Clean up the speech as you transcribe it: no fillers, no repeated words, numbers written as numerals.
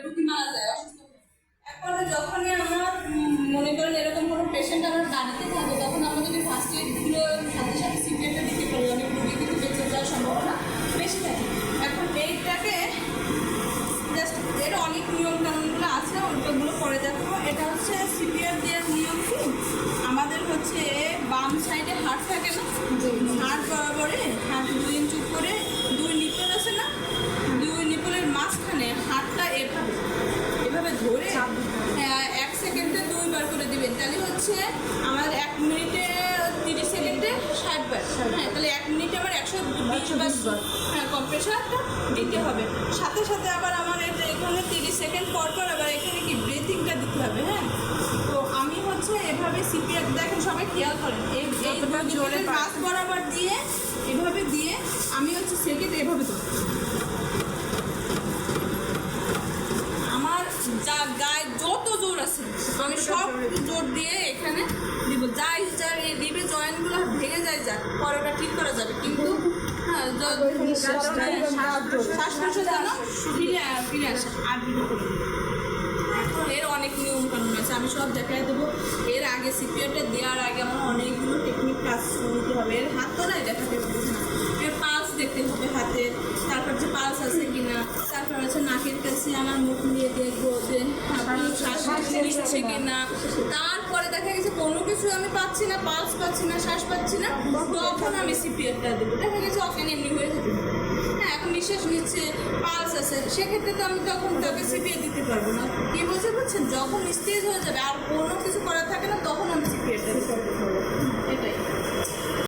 রুগী মারা যায় অসুস্থ হয়ে। এখন যখনই আমরা মনে করেন এরকম কোনো পেশেন্ট আমরা দাঁড়াতে থাকবো, তখন আমরা যদি ফার্স্ট এডগুলো সাথে সাথে সিপিআরটা দিতে পারি, অনেক রুগী কিন্তু বেঁচে যাওয়ার সম্ভাবনা বেশি থাকে। এখন এইটাকে জাস্ট এর অনেক নিয়ম কানুনগুলো আছে, ওইগুলো পরে দেখো। এটা হচ্ছে সিপিআর দেওয়ার নিয়ম কি, আমাদের হচ্ছে বাম সাইডে হাড় থাকে না, হাড় বরাবরে হাড় 2 ইঞ্চি করে 2 নিপল আছে না, 2 নিপলের মাঝখানে হাড়টা এভাবে ধরে 1 সেকেন্ডে 2 বার করে দিবেন। তাহলে হচ্ছে আমার 1 মিনিটে 30 সেকেন্ডে 60 বার। হ্যাঁ, তাহলে 1 মিনিটে আমার 120 বার হ্যাঁ কম্প্রেশনটা দিতে হবে। সাথে সাথে আবার আমার এখানে 30 সেকেন্ড পর পর আবার এখানে কি ব্রিথিংটা দিতে হবে। হ্যাঁ, তো আমি হচ্ছে এভাবে সিপিআর দেখেন, সবাই খেয়াল করেন, এই জোরে পাশ বরাবর দিয়ে এভাবে দিয়ে আমি হচ্ছে সেকেন্ড এভাবে দেবো। আমার যা গায়ে যত জোর আছে আমি সব জোর দিয়ে এখানে দিব। যাই যার এই রিবে জয়েন্টগুলো ভেঙে যায়, যাক পরে ওটা ঠিক করা যাবে, কিন্তু হ্যাঁ শ্বাস প্রশ্বাস যেন ফিরে আসে। আর এখন এর অনেক নিয়ম কানুন আছে, আমি সব দেখাই দেবো। এর আগে সিপিআরটা দেওয়ার আগে আমার অনেকগুলো টেকনিক কাজ নিতে হবে। এর হাত তো নাই দেখাতে পারছি না, এর পালস দেখতে হবে হাতের, তারপর যে পালস আছে কিনা, তারপর হচ্ছে নাকের কাছে আমার মুখ নিয়ে দেখবো যে শ্বাস নিচ্ছে কিনা। তারপরে দেখা গেছে কোনো কিছু আমি পাচ্ছি না, পালস পাচ্ছি না, শ্বাস পাচ্ছি না, তখন আমি সিপিআরটা দেবো। দেখা গেছে অকেন এমনি হয়ে যাবে। হ্যাঁ, এখন নিঃশ্বাস নিচ্ছে, পালস আছে, সেক্ষেত্রে তো আমি তখন তাকে সিপিআর দিতে পারবো না। কি বলছেন, যখন স্টেজ হয়ে যাবে আর কোনো কিছু করার থাকে না, তখন আমি সিপিআরটা দিতে পারবো।